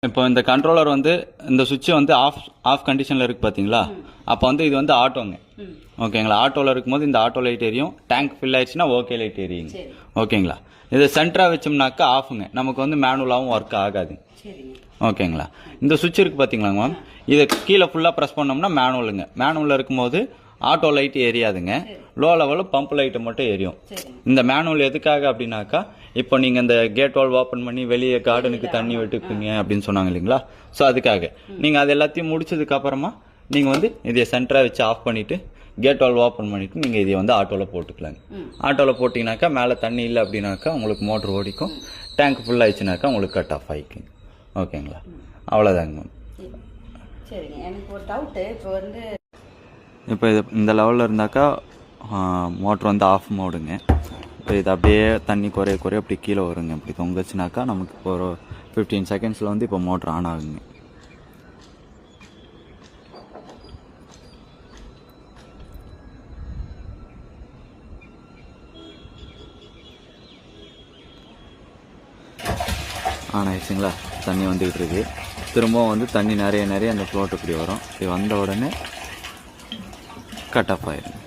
இப்போ இந்த கண்ட்ரோலர் வந்து இந்த சுவிட்ச் வந்து ஆஃப் கண்டிஷனில் இருக்குது பார்த்தீங்களா? அப்போ வந்து இது வந்து ஆட்டோங்க. ஓகேங்களா? ஆட்டோவில் இருக்கும்போது இந்த ஆட்டோ லைட் எரியும். டேங்க் ஃபில் ஆயிடுச்சுன்னா ஓகே லைட் எரியுங்க. ஓகேங்களா? இது சென்டராக வச்சோம்னாக்கா ஆஃபுங்க. நமக்கு வந்து மேனுவலாகவும் ஒர்க் ஆகாது. ஓகேங்களா? இந்த சுவிட்ச் இருக்குது பார்த்தீங்களாங்க மேம், இதை கீழே ஃபுல்லாக ப்ரெஸ் பண்ணோம்னா மேனுவலுங்க. மேனுவலில் இருக்கும்போது ஆட்டோ லைட் எரியாதுங்க. லோ லெவலில் பம்ப் லைட்டு மட்டும் எரியும். இந்த மேனுவல் எதுக்காக அப்படின்னாக்கா, இப்போ நீங்கள் இந்த கேட் வால் ஓப்பன் பண்ணி வெளியே கார்டனுக்கு தண்ணி விட்டுக்குங்க அப்படின்னு சொன்னாங்க இல்லைங்களா? ஸோ அதுக்காக நீங்கள் அது எல்லாத்தையும் முடிச்சதுக்கு அப்புறமா நீங்கள் வந்து இதை சென்டராக வச்சு ஆஃப் பண்ணிவிட்டு கேட் வால் ஓப்பன் பண்ணிவிட்டு நீங்கள் இதை வந்து ஆட்டோவில் போட்டுக்கலாங்க. ஆட்டோவில் போட்டிங்கனாக்கா மேலே தண்ணி இல்லை அப்படின்னாக்கா உங்களுக்கு மோட்ரு ஓடிக்கும். டேங்க் ஃபுல் ஆயிடுச்சுனாக்கா உங்களுக்கு கட் ஆஃப் ஆகிக்குங்க. ஓகேங்களா? அவ்வளோதாங்க மேம். சரிங்க. எனக்கு ஒரு டவுட்டு. இப்போ இது இந்த லெவலில் இருந்தாக்கா மோட்ரு வந்து ஆஃப் மோடுங்க. இப்போ இது அப்படியே தண்ணி குறைய அப்படி கீழே வருங்க. இப்படி தொங்குச்சுனாக்கா நமக்கு இப்போ ஒரு 15 செகண்ட்ஸில் வந்து இப்போ மோட்ரு ஆன் ஆகுங்க. ஆன் ஆயிடுச்சுங்களா? தண்ணி வந்துக்கிட்டு இருக்கு. திரும்பவும் வந்து தண்ணி நிறைய அந்த ஃப்ளோட் இப்படி வரும். இப்படி வந்த உடனே கட் ஆஃப் ஆயிடும்.